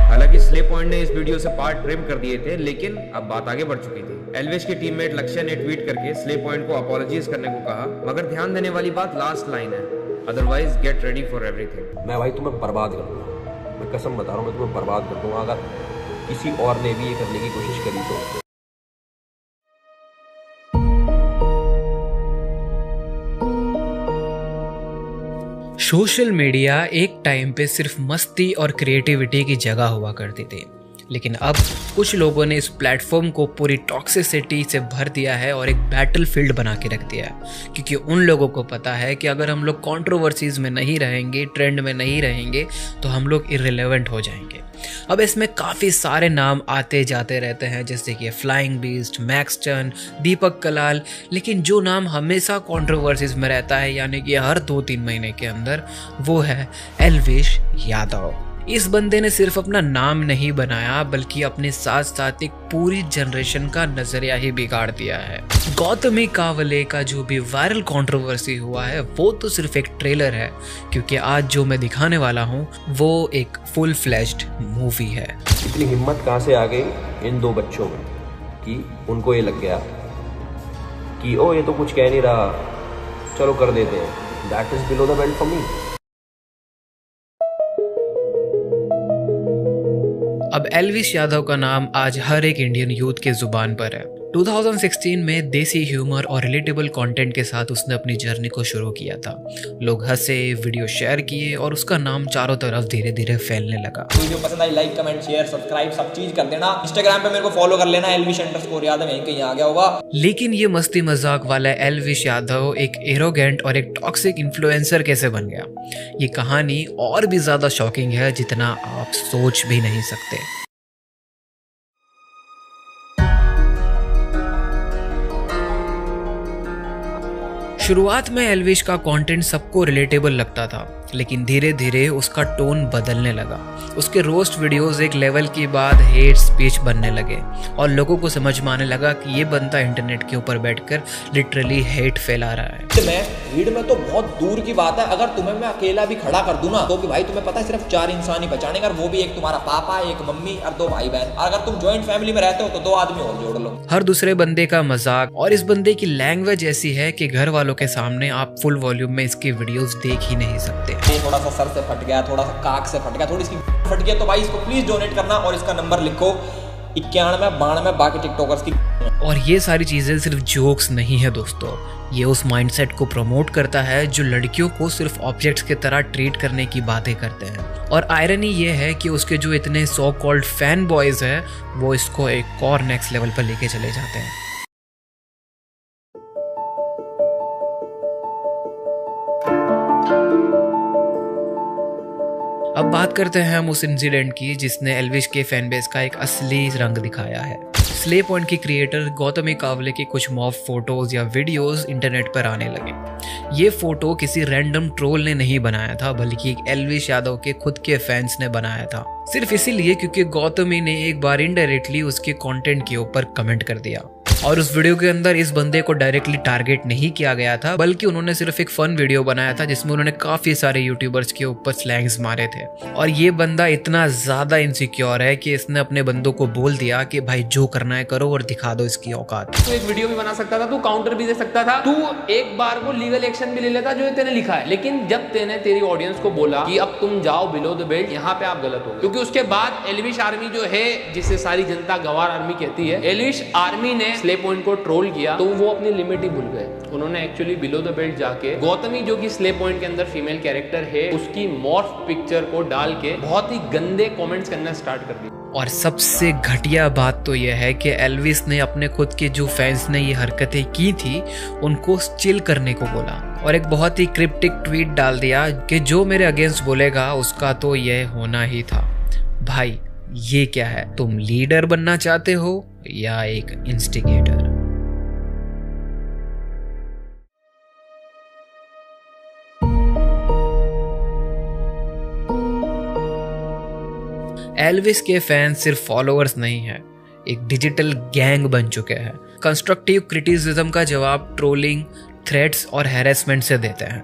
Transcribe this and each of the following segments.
हालांकि slay point ने इस वीडियो से पार्ट ट्रिम कर दिए थे, लेकिन अब बात आगे बढ़ चुकी थी। एल्विश के टीममेट लक्ष्य ने ट्वीट करके स्ले पॉइंट को अपॉलॉजीज करने को कहा, मगर ध्यान देने वाली बात लास्ट लाइन है, otherwise get ready for everything. मैं भाई तुम्हें बर्बाद कर दूंगा, मैं कसम बता रहा हूँ, मैं तुम्हें बर्बाद कर दूंगा अगर किसी और ने भी ये करने की कोशिश करी तो। सोशल मीडिया एक टाइम पे सिर्फ मस्ती और क्रिएटिविटी की जगह हुआ करती थी, लेकिन अब कुछ लोगों ने इस प्लेटफॉर्म को पूरी टॉक्सिसिटी से भर दिया है और एक बैटलफील्ड बना के रख दिया है, क्योंकि उन लोगों को पता है कि अगर हम लोग कंट्रोवर्सीज में नहीं रहेंगे, ट्रेंड में नहीं रहेंगे, तो हम लोग इररिलेवेंट हो जाएंगे। अब इसमें काफ़ी सारे नाम आते जाते रहते हैं, जैसे कि फ्लाइंग बीस्ट, मैक्स चन, दीपक कलाल, लेकिन जो नाम हमेशा कंट्रोवर्सीज में रहता है, यानी कि हर 2-3 महीने के अंदर, वो है एल्विश यादव। इस बंदे ने सिर्फ अपना नाम नहीं बनाया, बल्कि अपने साथ साथ एक पूरी जनरेशन का नजरिया ही बिगाड़ दिया है। गौतमी कावले का जो भी वायरल कंट्रोवर्सी हुआ है वो तो सिर्फ एक ट्रेलर है, क्योंकि आज जो मैं दिखाने वाला हूँ वो एक फुल फ्लेश्ड मूवी है। इतनी हिम्मत कहाँ से आ गई इन 2 बच्चों में कि उनको ये लग गया कि ओ ये तो कुछ कह नहीं रहा, चलो कर देते हैं। That is below the belt for me. अब एल्विश यादव का नाम आज हर एक इंडियन यूथ के जुबान पर है। 2016 में देसी ह्यूमर और रिलेटेबल कंटेंट के साथ उसने अपनी जर्नी को शुरू किया था। लोग हंसे, वीडियो शेयर किए और उसका नाम चारों तरफ धीरे धीरे फैलने लगा। वीडियो पसंद आई, लाइक, कमेंट, शेयर, सब्सक्राइब सब चीज कर देना। इंस्टाग्राम पे मेरे को फॉलो कर लेना, elvish_यादव यहीं कहीं आ गया होगा। लेकिन ये मस्ती मजाक वाला एल्विश यादव एक एरोगेंट और एक टॉक्सिक इन्फ्लुएंसर कैसे बन गया, ये कहानी और भी ज्यादा शॉकिंग है जितना आप सोच भी नहीं सकते। शुरुआत में एल्विश का कंटेंट सबको रिलेटेबल लगता था, लेकिन धीरे धीरे उसका टोन बदलने लगा। उसके रोस्ट वीडियोस एक लेवल के बाद हेट स्पीच बनने लगे और लोगों को समझ में आने लगा कि ये बंदा इंटरनेट के ऊपर बैठकर लिटरली हेट फैला रहा है। भीड़ में तो बहुत दूर की बात है, अगर तुम्हें मैं अकेला भी खड़ा कर दूं ना, तो भी भाई तुम्हें पता है सिर्फ 4 इंसान ही पहचाने, और वो भी एक तुम्हारा पापा, एक मम्मी और 2 भाई बहन। अगर तुम ज्वाइंट फैमिली में रहते हो तो 2 आदमी और जोड़ लो। हर दूसरे बंदे का मजाक और इस बंदे की लैंग्वेज ऐसी है कि घर वालों के सामने आप फुल वॉल्यूम में इसकी वीडियोस देख ही नहीं सकते। थोड़ा सा सर से फट गया, थोड़ा सा काक से फट गया, थोड़ी इसकी फट गया, तो भाई इसको प्लीज डोनेट करना और इसका नंबर लिखो 9192 बाकी टिकटॉकर्स की। और ये सारी चीजें सिर्फ जोक्स नहीं है दोस्तों, ये उस माइंडसेट को प्रमोट करता है जो लड़कियों को सिर्फ ऑब्जेक्ट्स की तरह ट्रीट करने की बातें करते हैं। और आयरनी ये है कि उसके जो इतने सो कॉल्ड फैन बॉयज हैं वो इसको एक और नेक्स्ट लेवल पर लेके चले जाते हैं। अब बात करते हैं हम उस इंसिडेंट की जिसने एल्विश के फैन बेस का एक असली रंग दिखाया है। स्ले पॉइंट की क्रिएटर गौतमी कावले की कुछ मॉब फोटोज या वीडियोस इंटरनेट पर आने लगे। ये फोटो किसी रैंडम ट्रोल ने नहीं बनाया था, बल्कि एक एल्विश यादव के खुद के फैंस ने बनाया था, सिर्फ इसीलिए क्योंकि गौतमी ने एक बार इनडायरेक्टली उसके कंटेंट के ऊपर कमेंट कर दिया। और उस वीडियो के अंदर इस बंदे को डायरेक्टली टारगेट नहीं किया गया था, बल्कि उन्होंने सिर्फ एक फन वीडियो बनाया था जिसमें उन्होंने काफी सारे यूट्यूबर्स के ऊपर स्लैंग्स मारे थे। और ये बंदा इतना ज्यादा इनसिक्योर है कि इसने अपने बंदों को बोल दिया कि भाई जो करना है करो और दिखा दो इसकी औकात। तू एक वीडियो भी बना सकता था, तू काउंटर भी दे सकता था, तू एक बार को लीगल एक्शन भी ले लेता जो तेने लिखा है, लेकिन जब तेने तेरी ऑडियंस को बोला कि अब तुम जाओ बिलो द बेल्ट, यहाँ पे आप गलत हो। क्योंकि उसके बाद एल्विश आर्मी जो है, जिसे सारी जनता गवार आर्मी कहती है, एल्विश आर्मी ने स्ले पॉइंट को ट्रोल किया तो वो अपनी लिमिट ही भूल गए। उन्होंने एक्चुअली बिलो द बेल्ट जाके गौतमी जो कि स्ले पॉइंट के अंदर फीमेल कैरेक्टर है उसकी मॉर्फ पिक्चर को डाल के बहुत ही गंदे कमेंट्स करना स्टार्ट कर दिए। और सबसे घटिया बात तो यह है कि एल्विस ने अपने खुद के जो फैंस ने ये हरकतें की थी उनको चिल करने को बोला और एक बहुत ही क्रिप्टिक ट्वीट डाल दिया कि जो मेरे अगेंस्ट बोलेगा उसका तो यह होना ही था। भाई ये क्या है, तुम लीडर बनना चाहते हो या एक इंस्टिगेटर? एल्विस के फैंस सिर्फ फॉलोअर्स नहीं हैं, एक डिजिटल गैंग बन चुके हैं। कंस्ट्रक्टिव क्रिटिसिज्म का जवाब ट्रोलिंग, थ्रेट्स और हैरेसमेंट से देते हैं।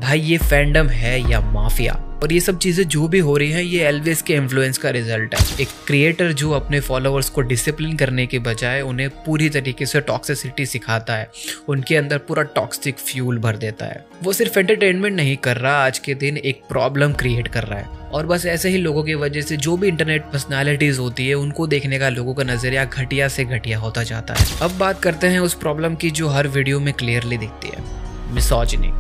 भाई ये फैंडम है या माफिया? और ये सब चीज़ें जो भी हो रही हैं ये एल्विस के इन्फ्लुएंस का रिजल्ट है। एक क्रिएटर जो अपने फॉलोअर्स को डिसिप्लिन करने के बजाय उन्हें पूरी तरीके से टॉक्सिसिटी सिखाता है, उनके अंदर पूरा टॉक्सिक फ्यूल भर देता है। वो सिर्फ एंटरटेनमेंट नहीं कर रहा, आज के दिन एक प्रॉब्लम क्रिएट कर रहा है। और बस ऐसे ही लोगों की वजह से जो भी इंटरनेट पर्सनालिटीज होती है उनको देखने का लोगों का नजरिया घटिया से घटिया होता जाता है। अब बात करते हैं उस प्रॉब्लम की जो हर वीडियो में क्लियरली दिखती है, मिसोजिनी।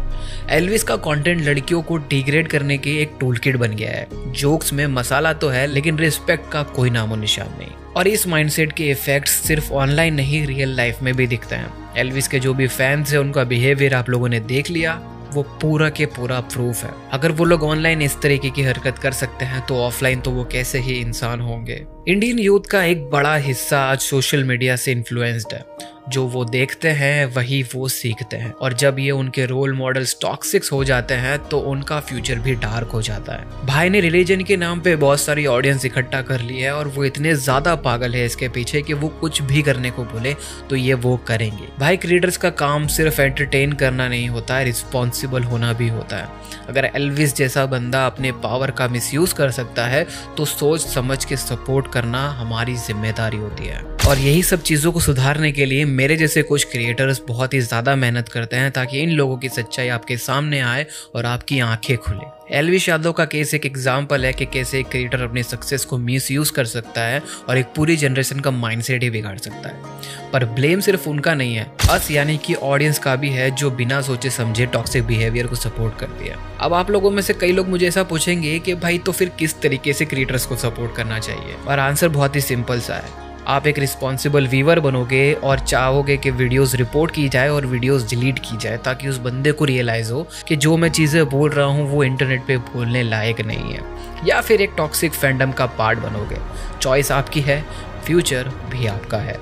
एल्विस का कंटेंट लड़कियों को डिग्रेड करने के एक टूल किट बन गया है। जोक्स में मसाला तो है लेकिन रिस्पेक्ट का कोई नामो निशान नहीं। और इस माइंडसेट के इफेक्ट्स सिर्फ ऑनलाइन नहीं रियल लाइफ में भी दिखते हैं। एल्विस के जो भी फैंस हैं उनका बिहेवियर आप लोगों ने देख लिया, वो पूरा के पूरा प्रूफ है। अगर वो लोग ऑनलाइन इस तरीके की हरकत कर सकते हैं तो ऑफलाइन तो वो कैसे ही इंसान होंगे। इंडियन यूथ का एक बड़ा हिस्सा आज सोशल मीडिया से इन्फ्लुएंस्ड है। जो वो देखते हैं वही वो सीखते हैं, और जब ये उनके रोल मॉडल्स टॉक्सिक्स हो जाते हैं तो उनका फ्यूचर भी डार्क हो जाता है। भाई ने रिलीजन के नाम पे बहुत सारी ऑडियंस इकट्ठा कर ली है और वो इतने ज्यादा पागल है इसके पीछे कि वो कुछ भी करने को बोले तो ये वो करेंगे। भाई क्रिएटर्स का काम सिर्फ एंटरटेन करना नहीं होता है, रिस्पॉन्सिबल होना भी होता है। अगर एल्विस जैसा बंदा अपने पावर का मिसयूज कर सकता है तो सोच समझ के सपोर्ट करना हमारी जिम्मेदारी होती है। और यही सब चीज़ों को सुधारने के लिए मेरे जैसे कुछ क्रिएटर्स बहुत ही ज़्यादा मेहनत करते हैं ताकि इन लोगों की सच्चाई आपके सामने आए और आपकी आंखें खुले। एल्विस यादव का केस एक एग्जाम्पल है कि कैसे एक क्रिएटर अपनी सक्सेस को मिसयूज कर सकता है और एक पूरी जनरेशन का माइंडसेट ही बिगाड़ सकता है। पर ब्लेम सिर्फ उनका नहीं है, अस यानी कि ऑडियंस का भी है जो बिना सोचे समझे टॉक्सिक बिहेवियर को सपोर्ट करती है। अब आप लोगों में से कई लोग मुझे ऐसा पूछेंगे कि भाई तो फिर किस तरीके से क्रिएटर्स को सपोर्ट करना चाहिए, और आंसर बहुत ही सिंपल सा है। आप एक रिस्पॉन्सिबल व्यूअर बनोगे और चाहोगे कि वीडियोस रिपोर्ट की जाए और वीडियोस डिलीट की जाए ताकि उस बंदे को रियलाइज हो कि जो मैं चीज़ें बोल रहा हूँ वो इंटरनेट पे बोलने लायक नहीं है, या फिर एक टॉक्सिक फैंडम का पार्ट बनोगे। चॉइस आपकी है, फ्यूचर भी आपका है।